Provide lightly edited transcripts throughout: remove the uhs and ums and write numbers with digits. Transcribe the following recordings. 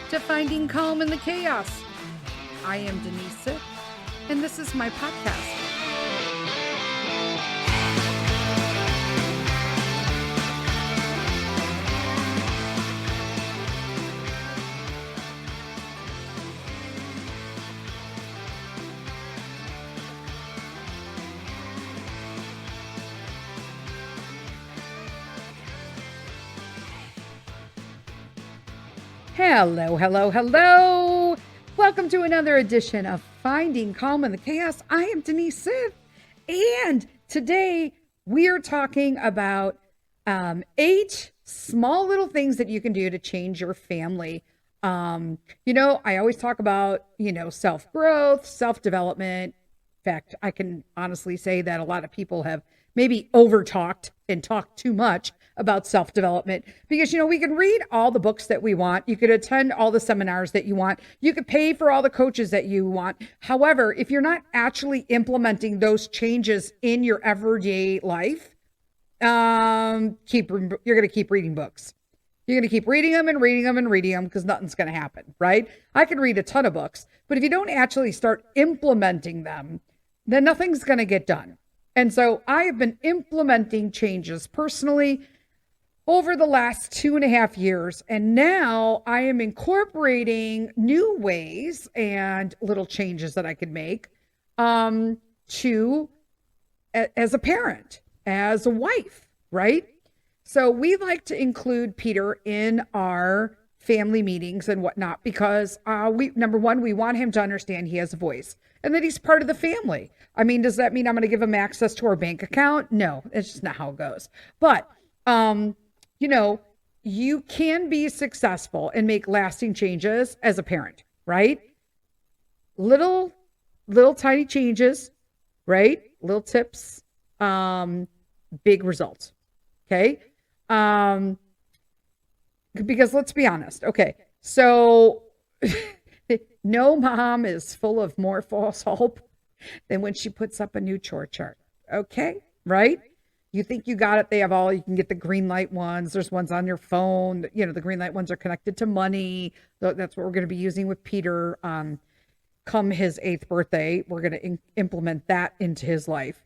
to Finding Calm in the Chaos. I am Denise Sith, and this is my podcast. Hello. Welcome to another edition of Finding Calm in the Chaos. I am Denise Sith, and today we are talking about 8 small little things that you can do to change your family. I always talk about, self-growth, self-development. In fact, I can honestly say that a lot of people have maybe over-talked and talked too much about self-development because, we can read all the books that we want. You could attend all the seminars that you want. You could pay for all the coaches that you want. However, if you're not actually implementing those changes in your everyday life, you're going to keep reading books. You're going to keep reading them because nothing's going to happen, right? I can read a ton of books, but if you don't actually start implementing them, then nothing's going to get done. And so I have been implementing changes personally over the last 2.5 years. And now I am incorporating new ways and little changes that I could make as a parent, as a wife, right? So we like to include Peter in our family meetings and whatnot because number one, we want him to understand he has a voice and that he's part of the family. I mean, does that mean I'm going to give him access to our bank account? No, it's just not how it goes. But, you can be successful and make lasting changes as a parent, right? Little tiny changes, right? Little tips, big results. Okay. Because let's be honest. Okay. So no mom is full of more false hope than when she puts up a new chore chart. Okay. Right. You think you got it. They have you can get the green light ones. There's ones on your phone. The green light ones are connected to money. That's what we're going to be using with Peter. Come his 8th birthday, we're going to implement that into his life.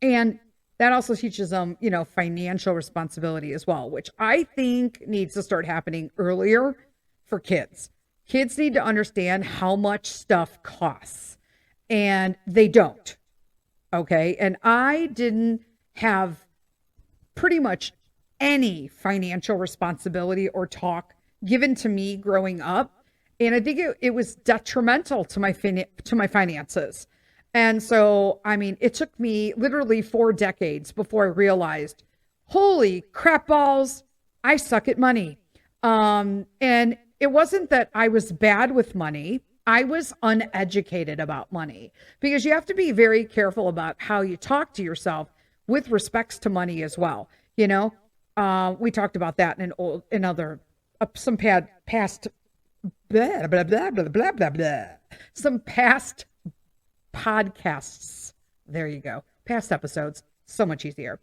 And that also teaches them, financial responsibility as well, which I think needs to start happening earlier for kids. Kids need to understand how much stuff costs, and they don't. Okay. And I didn't have pretty much any financial responsibility or talk given to me growing up. And I think it was detrimental to my finances. And so, it took me literally 4 decades before I realized, holy crap balls, I suck at money. And it wasn't that I was bad with money. I was uneducated about money because you have to be very careful about how you talk to yourself with respects to money as well. We talked about that some past podcasts. There you go. Past episodes. So much easier.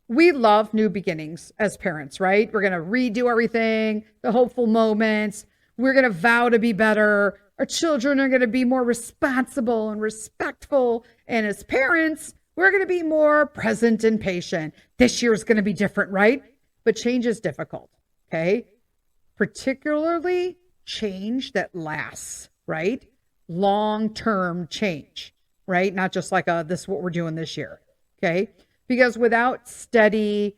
We love new beginnings as parents, right? We're going to redo everything, the hopeful moments. We're going to vow to be better. Our children are going to be more responsible and respectful. And as parents, we're going to be more present and patient. This year is going to be different, right? But change is difficult, okay? Particularly change that lasts, right? Long-term change, right? Not just like this is what we're doing this year, okay? Because without steady,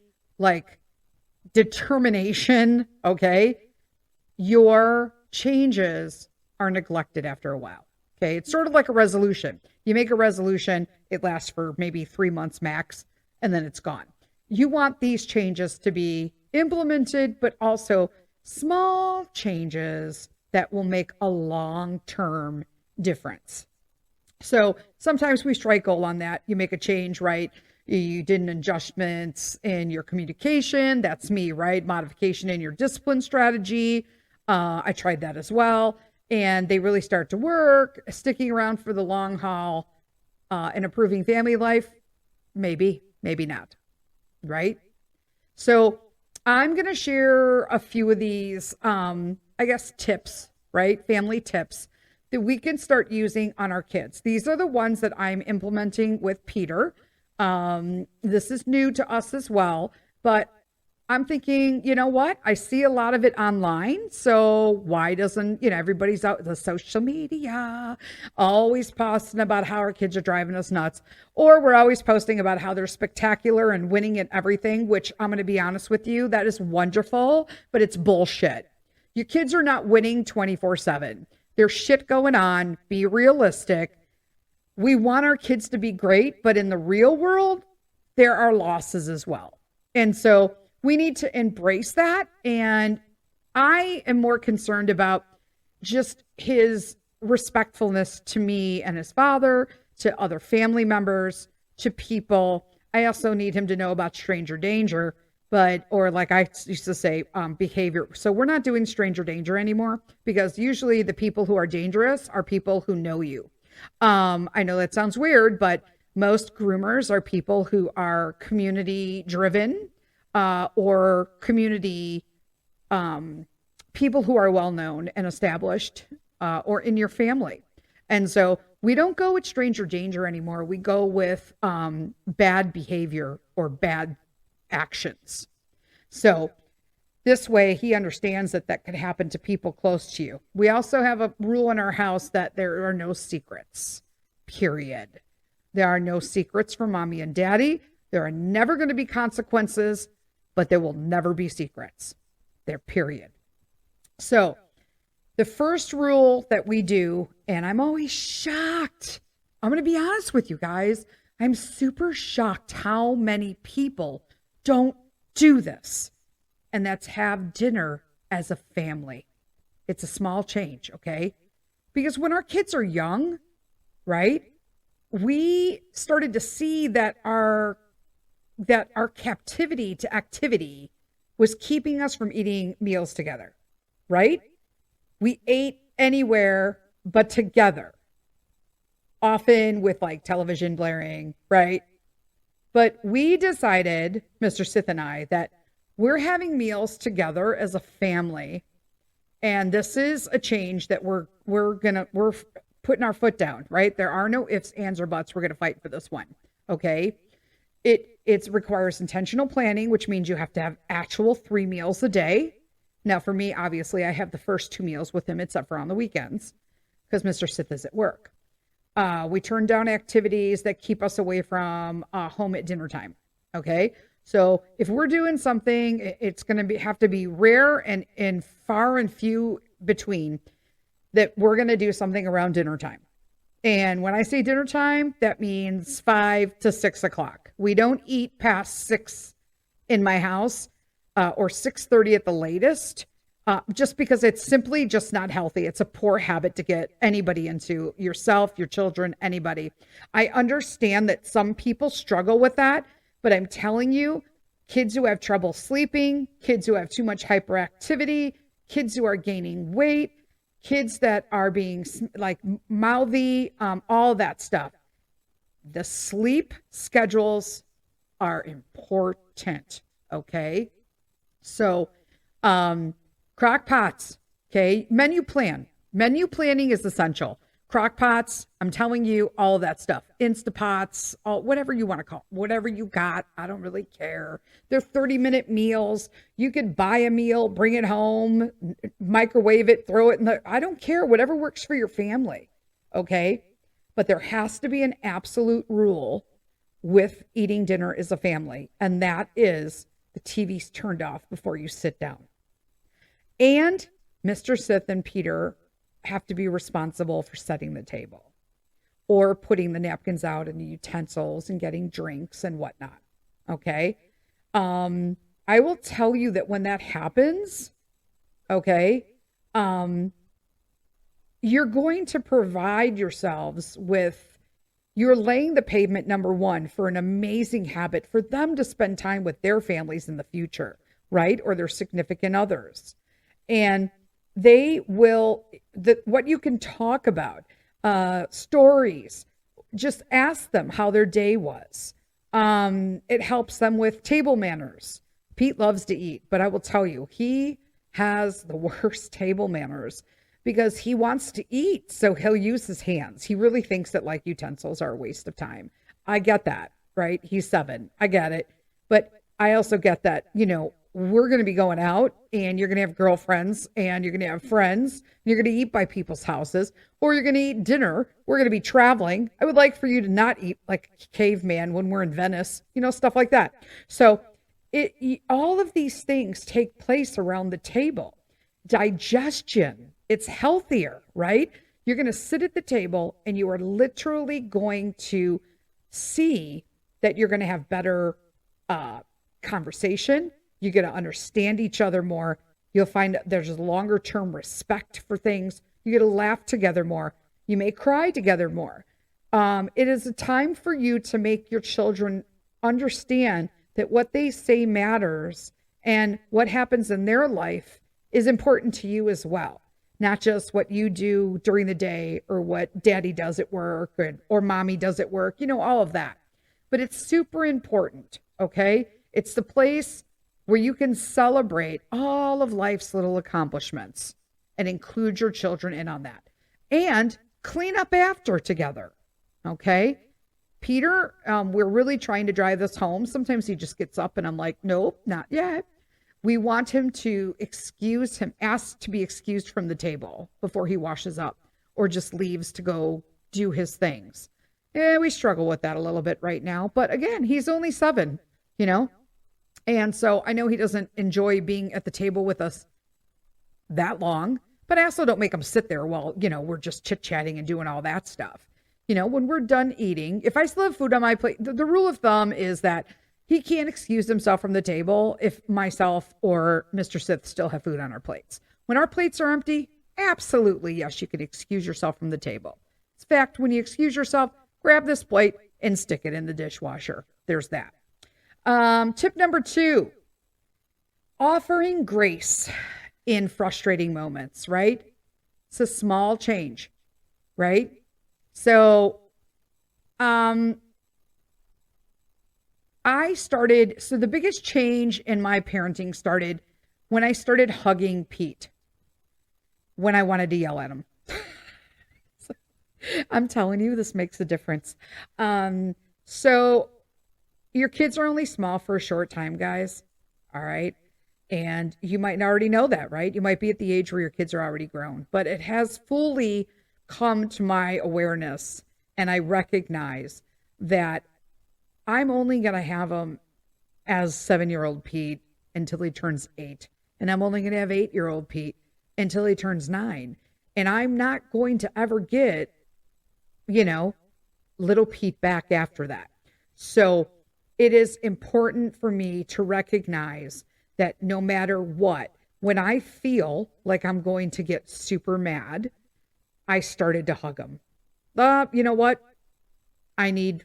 determination, okay, your changes are neglected after a while, okay? It's sort of like a resolution. You make a resolution, it lasts for maybe 3 months max, and then it's gone. You want these changes to be implemented, but also small changes that will make a long-term difference. So sometimes we strike gold on that. You make a change, right? You did an adjustments in your communication. That's me, right? Modification in your discipline strategy. I tried that as well. And they really start to work. Sticking around for the long haul and improving family life, maybe not, right? So I'm going to share a few of these I guess, tips, right? Family tips that we can start using on our kids. These are the ones that I'm implementing with Peter. This is new to us as well, but I'm thinking, you know what? I see a lot of it online. So why doesn't, everybody's out the social media, always posting about how our kids are driving us nuts. Or we're always posting about how they're spectacular and winning at everything, which I'm going to be honest with you, that is wonderful, but it's bullshit. Your kids are not winning 24/7. There's shit going on. Be realistic. We want our kids to be great, but in the real world, there are losses as well. And so we need to embrace that. And I am more concerned about just his respectfulness to me and his father, to other family members, to people. I also need him to know about stranger danger, or like I used to say, behavior. So we're not doing stranger danger anymore, because usually the people who are dangerous are people who know you. I know that sounds weird, but most groomers are people who are community driven, or community people who are well known and established, or in your family. And so we don't go with stranger danger anymore. We go with bad behavior or bad actions. So this way he understands that could happen to people close to you. We also have a rule in our house that there are no secrets, period. There are no secrets for mommy and daddy. There are never going to be consequences, but there will never be secrets. There, period. So the first rule that we do, and I'm always shocked. I'm going to be honest with you guys. I'm super shocked how many people don't do this. And that's have dinner as a family. It's a small change, okay? Because when our kids are young, right, we started to see that our captivity to activity was keeping us from eating meals together, right? We ate anywhere but together, often with like television blaring, right? But we decided, Mr. Sith and I, that we're having meals together as a family. And this is a change that we're putting our foot down, right? There are no ifs, ands, or buts. We're going to fight for this one. Okay. It requires intentional planning, which means you have to have actual 3 meals a day. Now for me, obviously I have the first 2 meals with him, except for on the weekends, because Mr. Sith is at work. We turn down activities that keep us away from home at dinner time. Okay. So if we're doing something, it's going to have to be rare and far and few between that we're going to do something around dinner time. And when I say dinner time, that means 5 to 6 o'clock. We don't eat past 6 in my house, or 6:30 at the latest, just because it's simply just not healthy. It's a poor habit to get anybody into, yourself, your children, anybody. I understand that some people struggle with that, but I'm telling you, kids who have trouble sleeping, kids who have too much hyperactivity, kids who are gaining weight, kids that are being like mouthy, all that stuff. The sleep schedules are important. Okay. So, crock pots. Okay. Menu planning is essential. Crock pots, I'm telling you, all of that stuff. Instapots, whatever you want to call it, whatever you got. I don't really care. They're 30-minute meals. You could buy a meal, bring it home, microwave it, throw it in I don't care, whatever works for your family. Okay. But there has to be an absolute rule with eating dinner as a family. And that is the TV's turned off before you sit down. And Mr. Sith and Peter have to be responsible for setting the table or putting the napkins out and the utensils and getting drinks and whatnot. Okay. I will tell you that when that happens, okay, you're going to provide yourselves with, you're laying the pavement, number one, for an amazing habit for them to spend time with their families in the future, right? Or their significant others. And they will, what you can talk about, stories, just ask them how their day was. It helps them with table manners. Pete loves to eat, but I will tell you, he has the worst table manners because he wants to eat, so he'll use his hands. He really thinks that like utensils are a waste of time. I get that, right? He's 7. I get it. But I also get that, we're going to be going out and you're going to have girlfriends and you're going to have friends. And you're going to eat by people's houses or you're going to eat dinner. We're going to be traveling. I would like for you to not eat like a caveman when we're in Venice, stuff like that. So all of these things take place around the table. Digestion, it's healthier, right? You're going to sit at the table and you are literally going to see that you're going to have better conversation. You're going to understand each other more. You'll find there's a longer term respect for things. You're going to laugh together more. You may cry together more. It is a time for you to make your children understand that what they say matters and what happens in their life is important to you as well. Not just what you do during the day or what daddy does at work or mommy does at work, all of that. But it's super important, okay? It's the place where you can celebrate all of life's little accomplishments and include your children in on that. And clean up after together, okay? Peter, we're really trying to drive this home. Sometimes he just gets up and I'm like, nope, not yet. We want him to ask to be excused from the table before he washes up or just leaves to go do his things. Yeah, we struggle with that a little bit right now. But again, he's only 7, And so I know he doesn't enjoy being at the table with us that long, but I also don't make him sit there while, we're just chit-chatting and doing all that stuff. When we're done eating, if I still have food on my plate, the rule of thumb is that he can't excuse himself from the table if myself or Mr. Sith still have food on our plates. When our plates are empty, absolutely, yes, you can excuse yourself from the table. In fact, when you excuse yourself, grab this plate and stick it in the dishwasher. There's that. Tip number 2, offering grace in frustrating moments, right? It's a small change, right? So, the biggest change in my parenting started when I started hugging Pete when I wanted to yell at him. I'm telling you, this makes a difference. So your kids are only small for a short time, guys. All right. And you might already know that, right? You might be at the age where your kids are already grown, but it has fully come to my awareness. And I recognize that I'm only going to have him as 7-year-old Pete until he turns 8. And I'm only going to have 8-year-old Pete until he turns 9. And I'm not going to ever get, little Pete back after that. So it is important for me to recognize that no matter what, when I feel like I'm going to get super mad, I started to hug him. You know what? I need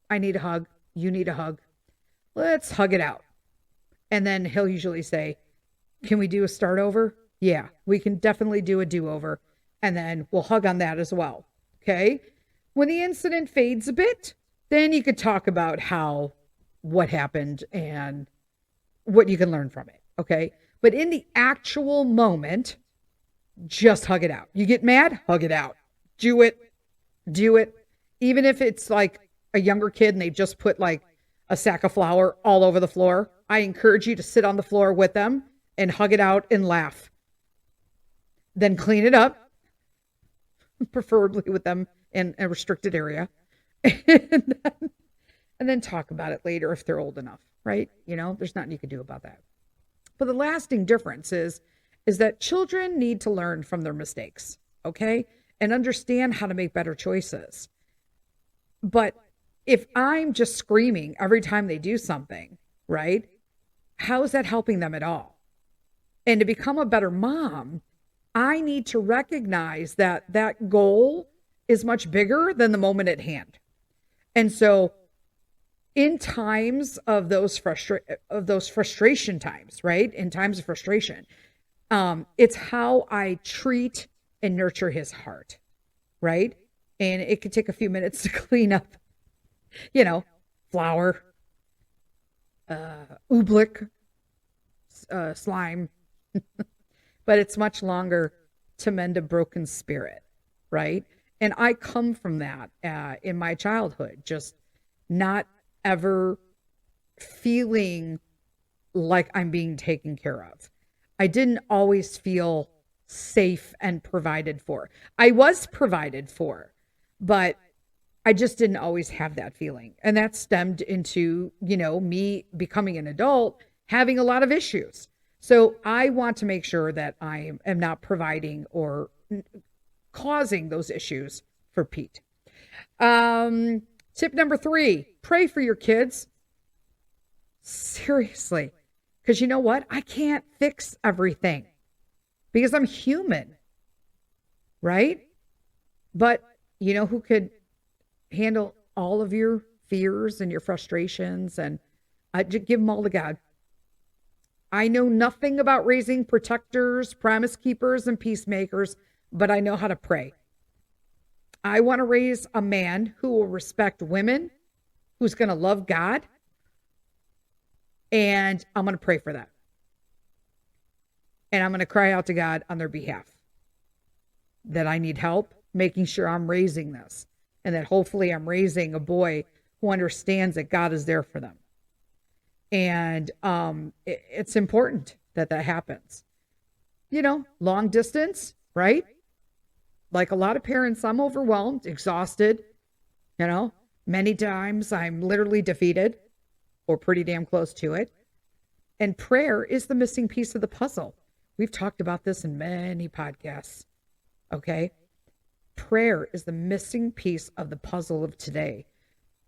a hug. You need a hug. Let's hug it out. And then he'll usually say, can we do a start over? Yeah, we can definitely do a do-over. And then we'll hug on that as well. Okay. When the incident fades a bit, then you could talk about what happened and what you can learn from it. Okay. But in the actual moment, just hug it out. You get mad, hug it out. Do it. Even if it's like a younger kid and they just put like a sack of flour all over the floor, I encourage you to sit on the floor with them and hug it out and laugh. Then clean it up, preferably with them in a restricted area. And then talk about it later if they're old enough, right? There's nothing you can do about that. But the lasting difference is that children need to learn from their mistakes, okay? And understand how to make better choices. But if I'm just screaming every time they do something, right? How is that helping them at all? And to become a better mom, I need to recognize that goal is much bigger than the moment at hand. And so in times of those frustration times, right? In times of frustration, it's how I treat and nurture his heart, right? And it could take a few minutes to clean up, flour, oobleck, slime, but it's much longer to mend a broken spirit, right? And I come from that in my childhood, just not ever feeling like I'm being taken care of. I didn't always feel safe and provided for. I was provided for, but I just didn't always have that feeling. And that stemmed into, me becoming an adult, having a lot of issues. So I want to make sure that I am not providing or causing those issues for Pete. Tip number 3, pray for your kids. Seriously. Because you know what? I can't fix everything because I'm human, right? But you know who could handle all of your fears and your frustrations? And just give them all to God. I know nothing about raising protectors, promise keepers, and peacemakers, but I know how to pray. I want to raise a man who will respect women, who's going to love God, and I'm going to pray for that. And I'm going to cry out to God on their behalf that I need help making sure I'm raising this, and that hopefully I'm raising a boy who understands that God is there for them. And it's important that that happens. Long distance, right? Like a lot of parents, I'm overwhelmed, exhausted. Many times I'm literally defeated or pretty damn close to it. And prayer is the missing piece of the puzzle. We've talked about this in many podcasts. Okay? Prayer is the missing piece of the puzzle of today.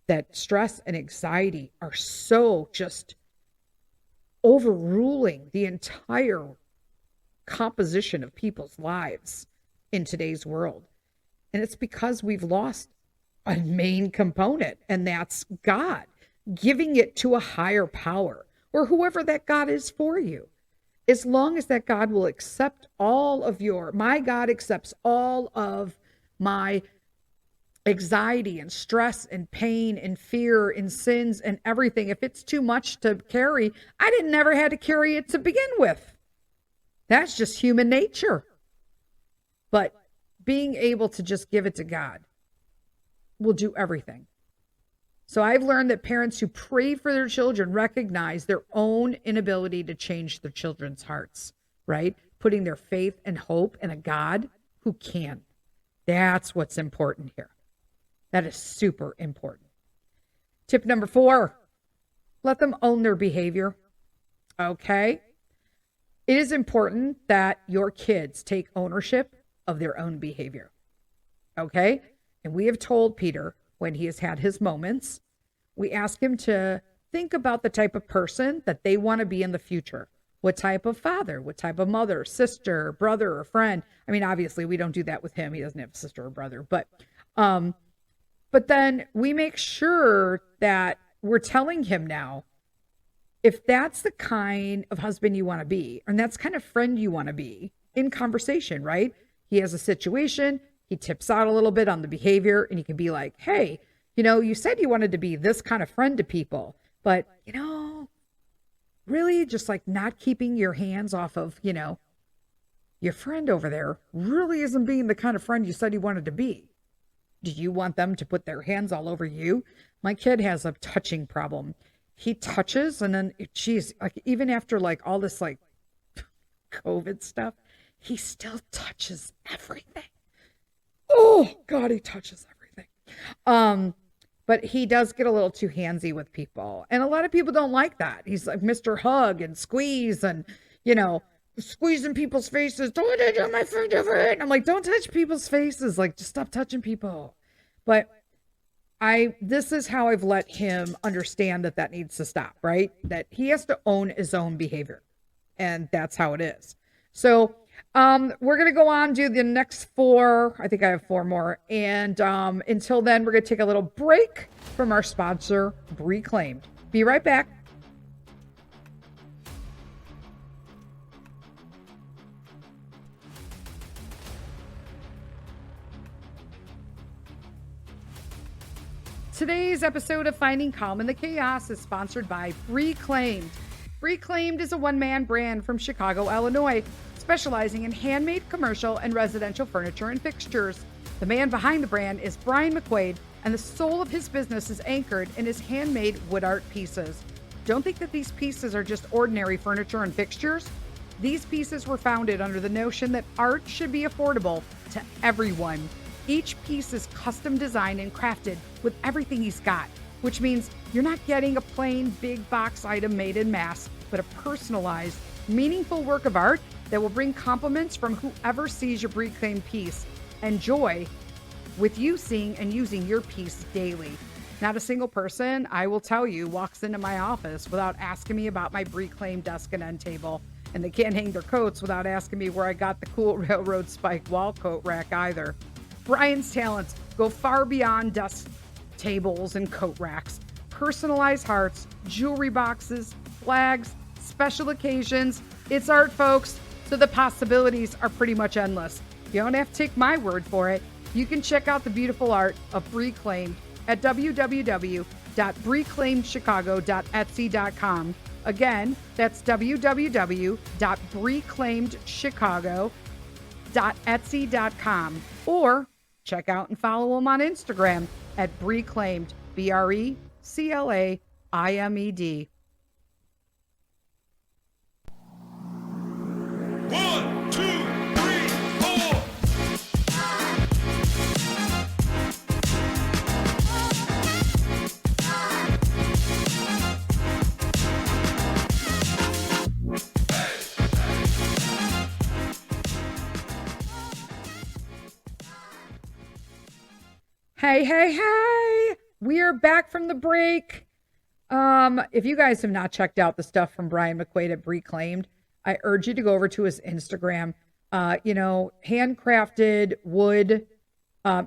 That stress and anxiety are so just overruling the entire composition of people's lives in today's world. And it's because we've lost a main component, and that's God, giving it to a higher power or whoever that God is for you. As long as that God will accept my God accepts all of my anxiety and stress and pain and fear and sins and everything. If it's too much to carry, I didn't never had to carry it to begin with. That's just human nature. But being able to just give it to God will do everything. So I've learned that parents who pray for their children recognize their own inability to change their children's hearts, right? Putting their faith and hope in a God who can. That's what's important here. That is super important. Tip number 4, let them own their behavior. Okay? It is important that your kids take ownership of their own behavior. Okay? And we have told Peter, when he has had his moments, we ask him to think about the type of person that they want to be in the future. What type of father, what type of mother, sister, brother, or friend. I mean, obviously, we don't do that with him. He doesn't have a sister or brother. But then we make sure that we're telling him now, if that's the kind of husband you want to be, and that's kind of friend you want to be in conversation, right? He has a situation, he tips out a little bit on the behavior, and he can be like, hey, you said you wanted to be this kind of friend to people, but, really just like not keeping your hands off of, your friend over there really isn't being the kind of friend you said you wanted to be. Do you want them to put their hands all over you? My kid has a touching problem. He touches, and then, like even after like all this like COVID stuff, he still touches everything. Oh God, he touches everything. But he does get a little too handsy with people, and a lot of people don't like that. He's like Mr. Hug and squeeze, and squeezing people's faces. Don't touch my favorite. I'm like, don't touch people's faces. Like, just stop touching people. But this is how I've let him understand that needs to stop, right? That he has to own his own behavior, and that's how it is. So, we're going to go on, do the next 4. I think I have 4 more. And, until then, we're going to take a little break from our sponsor, Reclaimed. Be right back. Today's episode of Finding Calm in the Chaos is sponsored by Reclaimed. Reclaimed is a one-man brand from Chicago, Illinois, specializing in handmade commercial and residential furniture and fixtures. The man behind the brand is Brian McQuaid, and the soul of his business is anchored in his handmade wood art pieces. Don't think that these pieces are just ordinary furniture and fixtures. These pieces were founded under the notion that art should be affordable to everyone. Each piece is custom designed and crafted with everything he's got, which means you're not getting a plain big box item made in mass, but a personalized, meaningful work of art that will bring compliments from whoever sees your reclaimed piece and joy with you seeing and using your piece daily. Not a single person, I will tell you, walks into my office without asking me about my reclaimed desk and end table. And they can't hang their coats without asking me where I got the cool railroad spike wall coat rack either. Brian's talents go far beyond desk tables and coat racks. Personalized hearts, jewelry boxes, flags, special occasions. It's art, folks, so the possibilities are pretty much endless. You don't have to take my word for it. You can check out the beautiful art of Reclaimed at www.reclaimedchicago.etsy.com. Again, that's www.reclaimedchicago.etsy.com. Or check out and follow them on Instagram at Reclaimed, BRECLAIMED. 1, 2, 3, 4. Hey, hey, hey! We are back from the break. If you guys have not checked out the stuff from Brian McQuaid at Reclaimed, I urge you to go over to his Instagram. Handcrafted wood.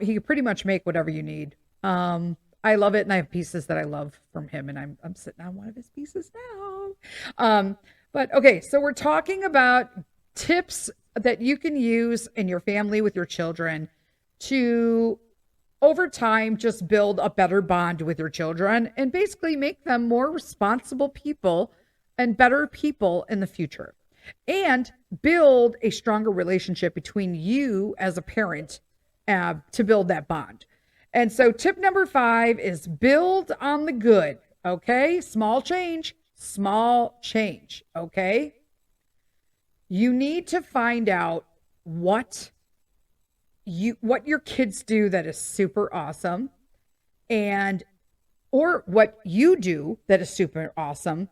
He can pretty much make whatever you need. I love it, and I have pieces that I love from him, and I'm sitting on one of his pieces now. But okay, so we're talking about tips that you can use in your family with your children to, over time, just build a better bond with your children and basically make them more responsible people and better people in the future, and build a stronger relationship between you as a parent to build that bond. And so tip number 5 is build on the good. Okay. Small change, okay. You need to find out what your kids do that is super awesome, or what you do that is super awesome,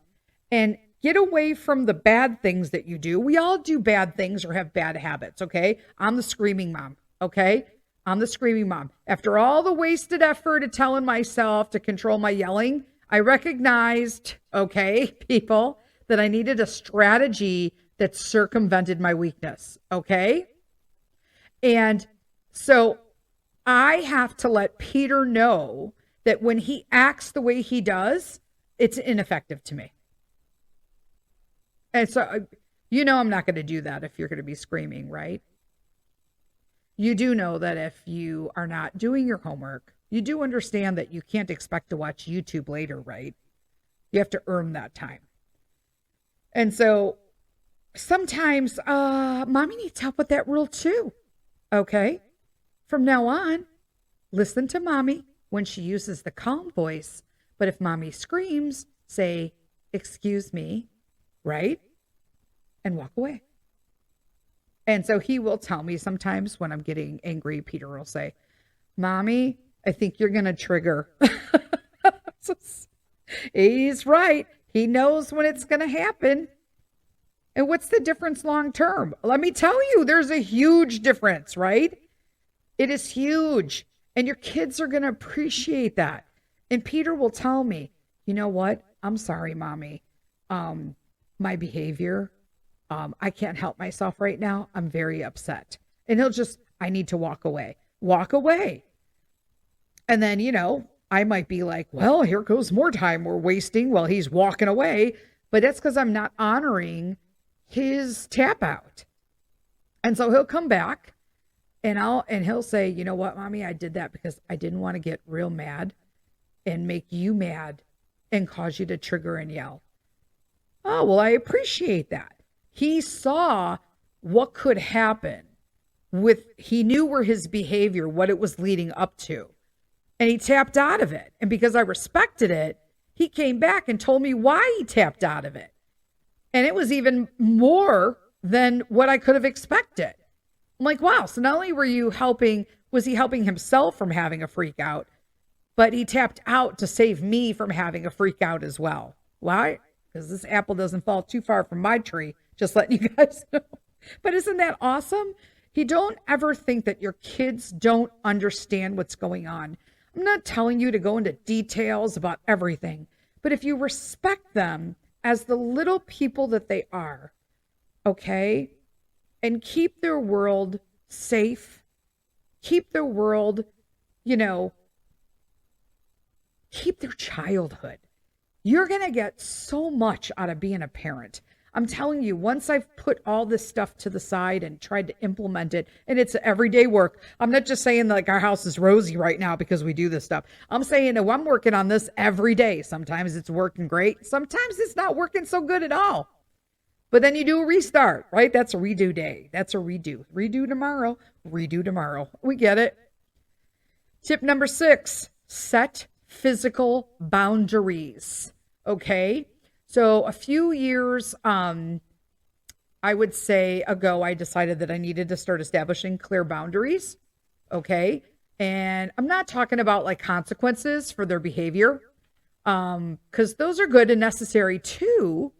and get away from the bad things that you do. We all do bad things or have bad habits, okay? I'm the screaming mom, okay? I'm the screaming mom. After all the wasted effort of telling myself to control my yelling, I recognized, okay, people, that I needed a strategy that circumvented my weakness, okay? And so I have to let Peter know that when he acts the way he does, it's ineffective to me. And so, I'm not going to do that if you're going to be screaming, right? You do know that if you are not doing your homework, you do understand that you can't expect to watch YouTube later, right? You have to earn that time. And so sometimes mommy needs help with that rule too. Okay? From now on, listen to mommy when she uses the calm voice. But if mommy screams, say, "Excuse me," right? And walk away. And so he will tell me sometimes when I'm getting angry, Peter will say, "Mommy, I think you're going to trigger." He's right. He knows when it's going to happen. And what's the difference long term? Let me tell you, there's a huge difference, right? It is huge. And your kids are going to appreciate that. And Peter will tell me, "You know what? I'm sorry, mommy. My behavior, I can't help myself right now. I'm very upset." And I need to walk away. Walk away. And then, I might be like, well, here goes more time we're wasting while he's walking away. But that's because I'm not honoring his tap out. And so he'll come back and he'll say, "You know what, mommy, I did that because I didn't want to get real mad and make you mad and cause you to trigger and yell." Oh, well, I appreciate that. He saw what could happen he knew where his behavior, what it was leading up to, and he tapped out of it. And because I respected it, he came back and told me why he tapped out of it. And it was even more than what I could have expected. I'm like, wow. So not only was he helping himself from having a freak out, but he tapped out to save me from having a freak out as well. Why? Because this apple doesn't fall too far from my tree. Just letting you guys know. But isn't that awesome? You don't ever think that your kids don't understand what's going on. I'm not telling you to go into details about everything, but if you respect them as the little people that they are, okay, and keep their world safe, keep their world, keep their childhood, you're going to get so much out of being a parent. I'm telling you, once I've put all this stuff to the side and tried to implement it, and it's everyday work. I'm not just saying like our house is rosy right now because we do this stuff. I'm saying that I'm working on this every day. Sometimes it's working great. Sometimes it's not working so good at all. But then you do a restart, right? That's a redo day. That's a redo. Redo tomorrow. Redo tomorrow. We get it. Tip number 6, set physical boundaries. Okay. So a few years, I would say ago, I decided that I needed to start establishing clear boundaries. Okay. And I'm not talking about like consequences for their behavior, because those are good and necessary too.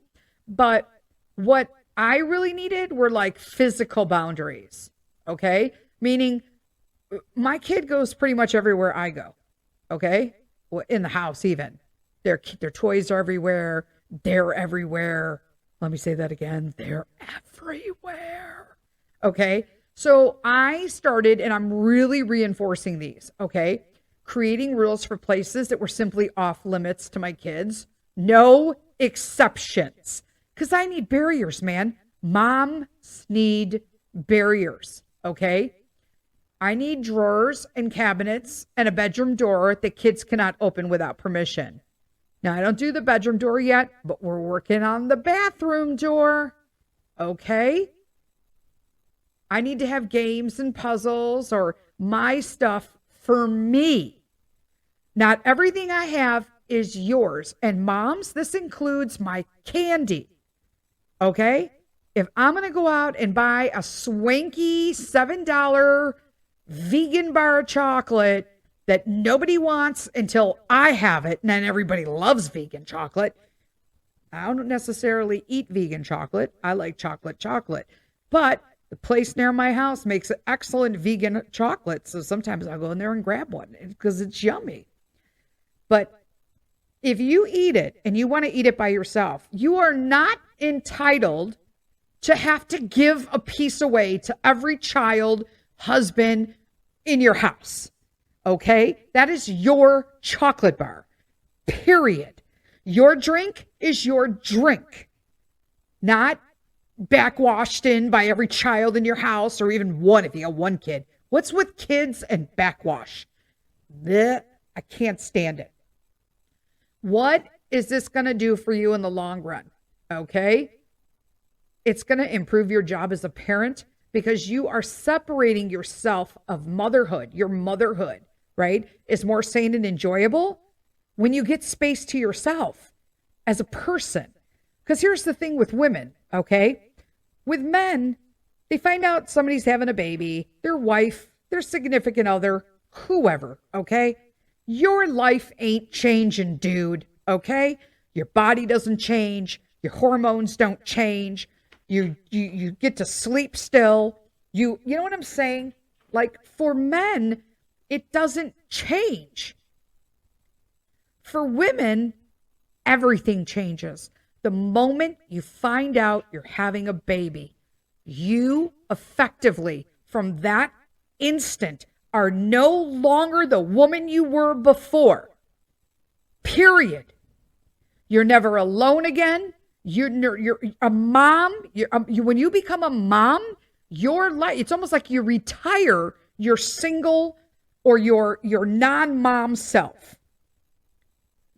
But what I really needed were like physical boundaries. Okay. Meaning my kid goes pretty much everywhere I go. Okay. Well, in the house, even their toys are everywhere. They're everywhere. Let me say that again. They're everywhere. Okay. So I started, and I'm really reinforcing these. Okay. Creating rules for places that were simply off limits to my kids. No exceptions. Because I need barriers, man. Moms need barriers. Okay. I need drawers and cabinets and a bedroom door that kids cannot open without permission. Now, I don't do the bedroom door yet, but we're working on the bathroom door. Okay? I need to have games and puzzles or my stuff for me. Not everything I have is yours. And moms, this includes my candy. Okay? If I'm going to go out and buy a swanky $7 vegan bar of chocolate that nobody wants until I have it, and then everybody loves vegan chocolate. I don't necessarily eat vegan chocolate. I like chocolate. But the place near my house makes excellent vegan chocolate. So sometimes I'll go in there and grab one because it's yummy. But if you eat it and you want to eat it by yourself, you are not entitled to have to give a piece away to every child, husband in your house. Okay? That is your chocolate bar. Period. Your drink is your drink. Not backwashed in by every child in your house, or even one if you got one kid. What's with kids and backwash? Blech, I can't stand it. What is this going to do for you in the long run? Okay? It's going to improve your job as a parent because you are separating yourself of motherhood. Your motherhood, right, is more sane and enjoyable when you get space to yourself as a person. Because here's the thing with women, okay? With men, they find out somebody's having a baby, their wife, their significant other, whoever, okay? Your life ain't changing, dude, okay? Your body doesn't change. Your hormones don't change. You get to sleep still. You know what I'm saying? Like for men, it doesn't change. For women, everything changes. The moment you find out you're having a baby, you effectively, from that instant, are no longer the woman you were before. Period. You're never alone again. You're a mom. When you become a mom, your life, it's almost like you retire your single or your non-mom self.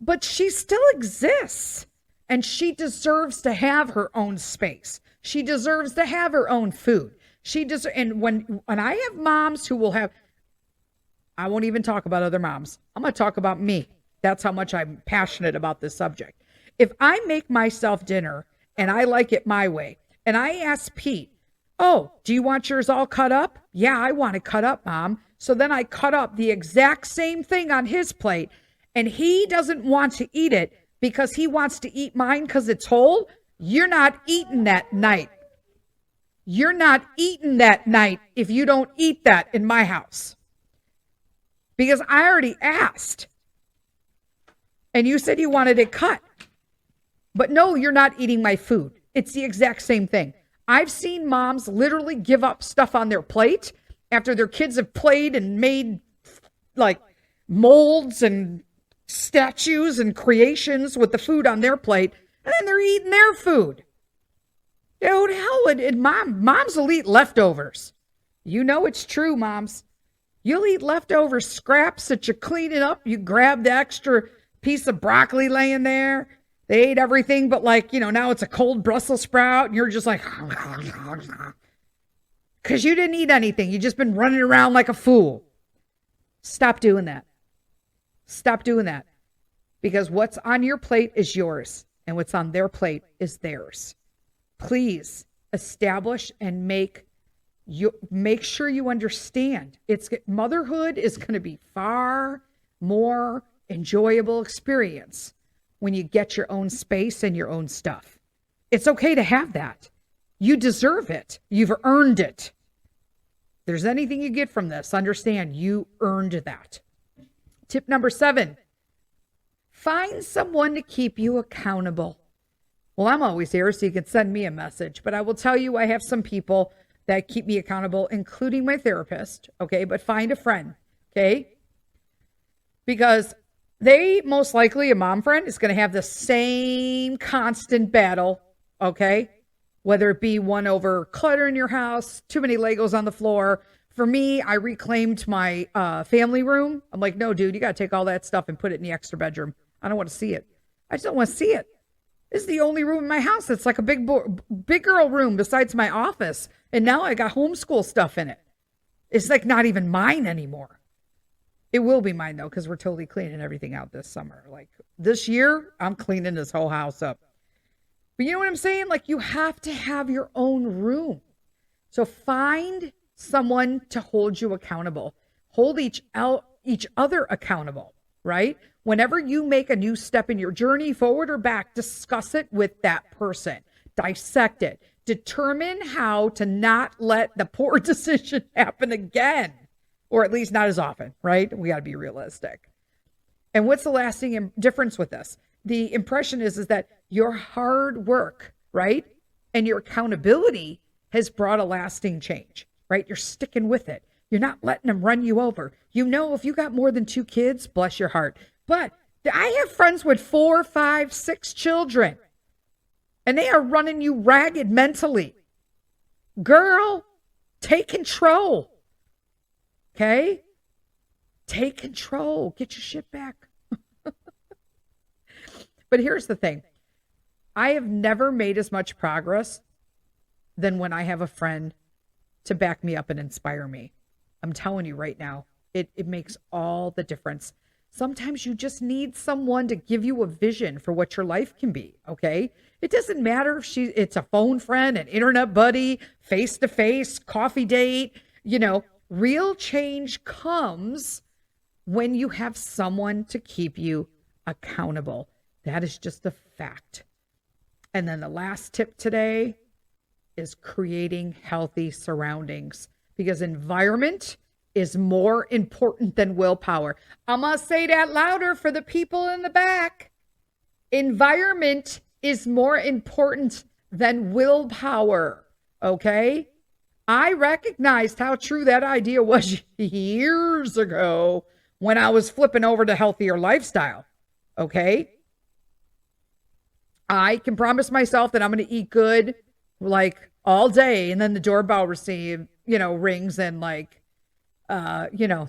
But she still exists. And she deserves to have her own space. She deserves to have her own food. And when I have moms who will have, I won't even talk about other moms. I'm going to talk about me. That's how much I'm passionate about this subject. If I make myself dinner and I like it my way, and I ask Pete, oh, do you want yours all cut up? Yeah, I want it cut up, Mom. So then I cut up the exact same thing on his plate, and he doesn't want to eat it because he wants to eat mine because it's whole. You're not eating that night. You're not eating that night if you don't eat that in my house. Because I already asked. And you said you wanted it cut. But no, you're not eating my food. It's the exact same thing. I've seen moms literally give up stuff on their plate after their kids have played and made like molds and statues and creations with the food on their plate, and then they're eating their food. Dude, hell, moms will eat leftovers. You know it's true, moms. You'll eat leftover scraps that you're cleaning up. You grab the extra piece of broccoli laying there. They ate everything, but now it's a cold Brussels sprout, and you're just like, because you didn't eat anything. You've just been running around like a fool. Stop doing that. Stop doing that. Because what's on your plate is yours, and what's on their plate is theirs. Please establish and make sure you understand. Motherhood is going to be far more enjoyable experience when you get your own space and your own stuff. It's okay to have that. You deserve it. You've earned it. If there's anything you get from this, understand you earned that. Tip number 7, find someone to keep you accountable. Well, I'm always here, so you can send me a message, but I will tell you I have some people that keep me accountable, including my therapist, okay? But find a friend, okay? Because they most likely, a mom friend, is going to have the same constant battle, okay? Whether it be one over clutter in your house, too many Legos on the floor. For me, I reclaimed my family room. I'm like, no, dude, you got to take all that stuff and put it in the extra bedroom. I don't want to see it. I just don't want to see it. This is the only room in my house that's like a big girl room besides my office. And now I got homeschool stuff in it. It's like not even mine anymore. It will be mine though, because we're totally cleaning everything out this summer. Like this year, I'm cleaning this whole house up. But you know what I'm saying? Like you have to have your own room. So find someone to hold you accountable. Hold each other accountable, right? Whenever you make a new step in your journey, forward or back, discuss it with that person. Dissect it. Determine how to not let the poor decision happen again, or at least not as often, right? We got to be realistic. And what's the lasting difference with this? The impression is that your hard work, right, and your accountability has brought a lasting change, right? You're sticking with it. You're not letting them run you over. You know, if you got more than 2 kids, bless your heart. But I have friends with 4, 5, 6 children, and they are running you ragged mentally. Girl, take control. Okay? Take control. Get your shit back. But here's the thing. I have never made as much progress than when I have a friend to back me up and inspire me. I'm telling you right now, it makes all the difference. Sometimes you just need someone to give you a vision for what your life can be, okay? It doesn't matter if it's a phone friend, an internet buddy, face-to-face, coffee date. Real change comes when you have someone to keep you accountable. That is just a fact. And then the last tip today is creating healthy surroundings, because environment is more important than willpower. I'm going to say that louder for the people in the back. Environment is more important than willpower, okay? I recognized how true that idea was years ago when I was flipping over to healthier lifestyle, okay? I can promise myself that I'm going to eat good like all day, and then the doorbell rings and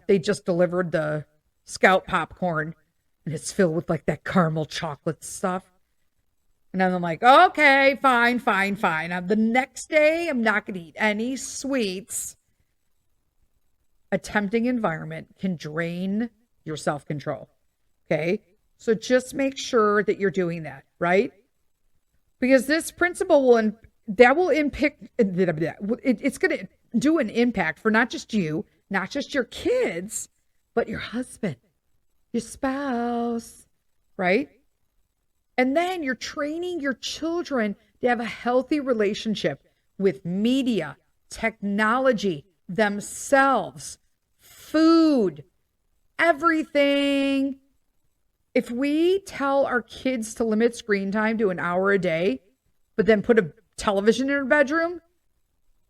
they just delivered the Scout popcorn and it's filled with like that caramel chocolate stuff. And then I'm like, okay, fine. The next day, I'm not going to eat any sweets. A tempting environment can drain your self-control. Okay. So just make sure that you're doing that, right? Because this principle will impact, it's going to do an impact for not just you, not just your kids, but your husband, your spouse, right? And then you're training your children to have a healthy relationship with media, technology, themselves, food, everything. If we tell our kids to limit screen time to an hour a day, but then put a television in their bedroom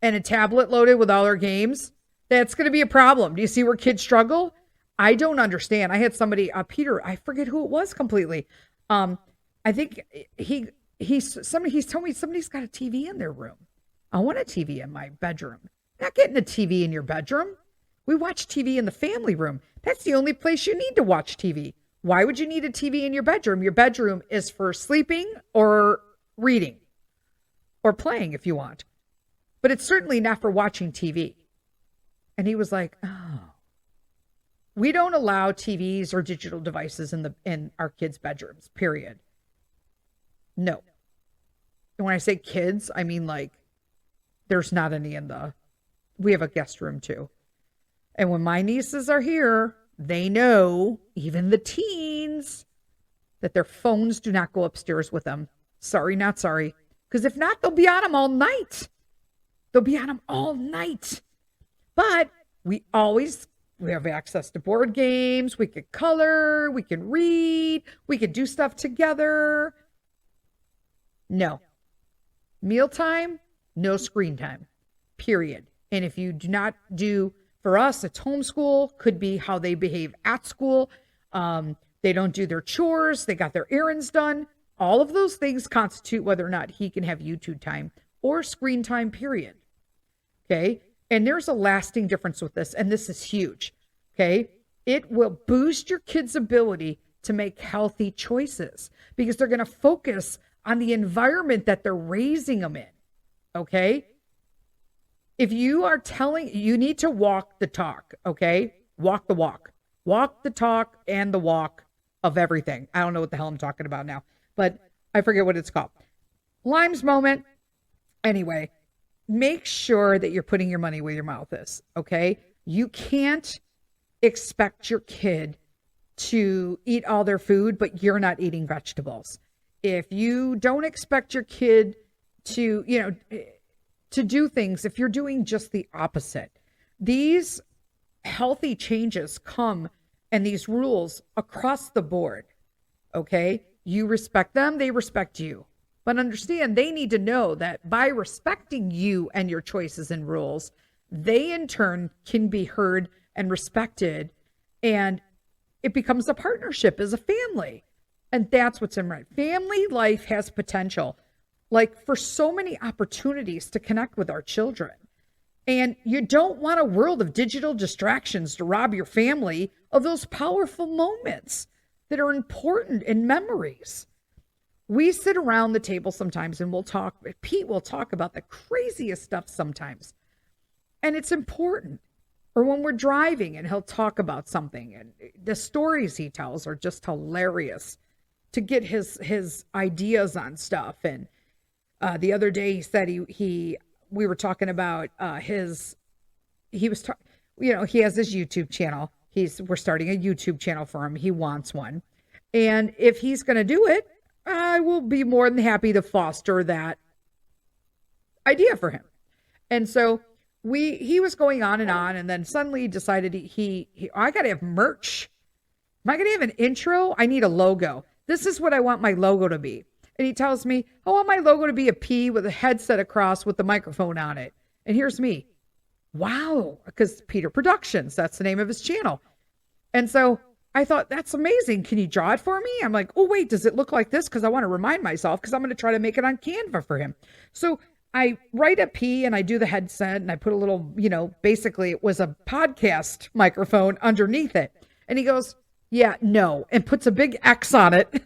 and a tablet loaded with all their games, that's going to be a problem. Do you see where kids struggle? I don't understand. I had somebody, Peter, I forget who it was completely. I think he's told me somebody's got a TV in their room. I want a TV in my bedroom. Not getting a TV in your bedroom. We watch TV in the family room. That's the only place you need to watch TV. Why would you need a TV in your bedroom? Your bedroom is for sleeping or reading or playing if you want. But it's certainly not for watching TV. And he was like, oh, we don't allow TVs or digital devices in our kids' bedrooms, period. No. And when I say kids, I mean like there's not any we have a guest room too. And when my nieces are here, they know, even the teens, that their phones do not go upstairs with them. Sorry, not sorry. Because if not, they'll be on them all night. But we have access to board games. We could color. We can read. We could do stuff together. No. Mealtime, no screen time, period. And if you do not do, for us, it's homeschool, could be how they behave at school. They don't do their chores. They got their errands done. All of those things constitute whether or not he can have YouTube time or screen time, period. Okay. And there's a lasting difference with this. And this is huge. Okay. It will boost your kids' ability to make healthy choices because they're going to focus on the environment that they're raising them in. Okay. If you are you need to walk the talk. Okay. Walk the walk, walk the talk and the walk of everything. I don't know what the hell I'm talking about now, but I forget what it's called. Lime's moment. Anyway, make sure that you're putting your money where your mouth is. Okay. You can't expect your kid to eat all their food, but you're not eating vegetables. If you don't expect your kid to, to do things, if you're doing just the opposite, these healthy changes come and these rules across the board. Okay. You respect them. They respect you. But understand, they need to know that by respecting you and your choices and rules, they in turn can be heard and respected. And it becomes a partnership as a family. And that's what's in right. Family life has potential, like for so many opportunities to connect with our children. And you don't want a world of digital distractions to rob your family of those powerful moments that are important in memories. We sit around the table sometimes and Pete will talk about the craziest stuff sometimes. And it's important. Or when we're driving and he'll talk about something and the stories he tells are just hilarious to get his ideas on stuff. And the other day he said we were talking about he has his YouTube channel. We're starting a YouTube channel for him. He wants one. And if he's going to do it, I will be more than happy to foster that idea for him. And so he was going on, and then suddenly decided I got to have merch. Am I going to have an intro? I need a logo. This is what I want my logo to be. And he tells me, I want my logo to be a P with a headset across with the microphone on it. And here's me. Wow. Because Peter Productions, that's the name of his channel. And so I thought, that's amazing. Can you draw it for me? I'm like, oh, wait, does it look like this? Because I want to remind myself, because I'm going to try to make it on Canva for him. So I write a P and I do the headset and I put a little, basically it was a podcast microphone underneath it. And he goes, yeah, no, and puts a big X on it.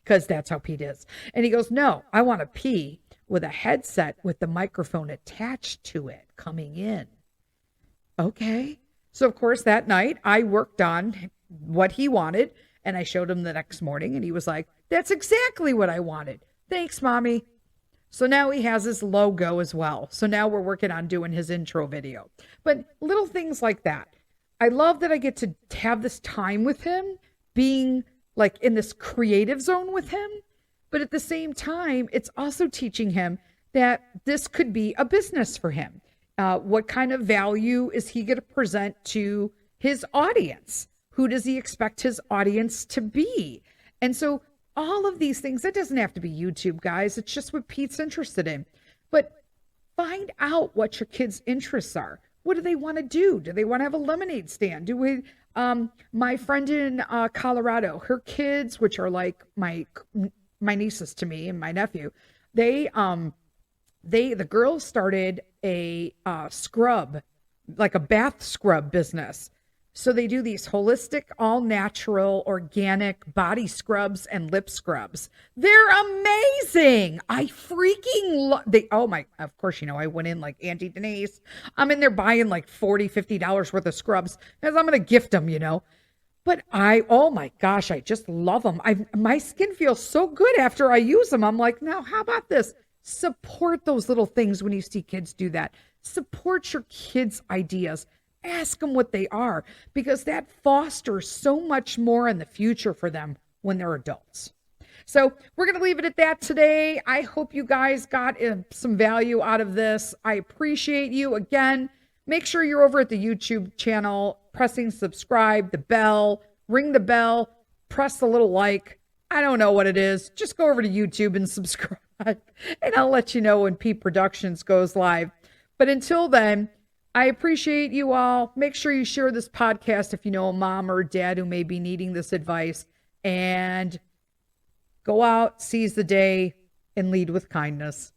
because that's how Pete is. And he goes, no, I want to pee with a headset with the microphone attached to it coming in. Okay. So, of course, that night I worked on what he wanted and I showed him the next morning and he was like, that's exactly what I wanted. Thanks, Mommy. So now he has his logo as well. So now we're working on doing his intro video. But little things like that. I love that I get to have this time with him, being like in this creative zone with him. But at the same time, it's also teaching him that this could be a business for him. What kind of value is he going to present to his audience? Who does he expect his audience to be? And so all of these things, it doesn't have to be YouTube, guys. It's just what Pete's interested in. But find out what your kids' interests are. What do they want to do? Do they want to have a lemonade stand? Do we, my friend in Colorado, her kids, which are like my nieces to me and my nephew, the girls started a scrub, like a bath scrub business. So they do these holistic, all natural, organic body scrubs and lip scrubs. They're amazing. I freaking oh my, of course, I went in like Auntie Denise. I'm in there buying like $40, $50 worth of scrubs because I'm going to gift them, But oh my gosh, I just love them. My skin feels so good after I use them. I'm like, now how about this? Support those little things when you see kids do that. Support your kids' ideas. Ask them what they are, because that fosters so much more in the future for them when they're adults. So we're going to leave it at that today. I hope you guys got some value out of this. I appreciate you. Again, make sure you're over at the YouTube channel, pressing subscribe, the bell, ring the bell, press the little like. I don't know what it is. Just go over to YouTube and subscribe, and I'll let you know when Pete Productions goes live. But until then, I appreciate you all. Make sure you share this podcast if you know a mom or a dad who may be needing this advice. And go out, seize the day, and lead with kindness.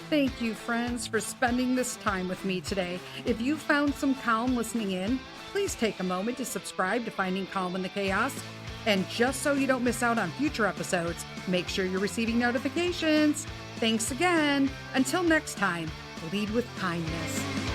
Thank you, friends, for spending this time with me today. If you found some calm listening in, please take a moment to subscribe to Finding Calm in the Chaos. And just so you don't miss out on future episodes, make sure you're receiving notifications. Thanks again. Until next time, lead with kindness.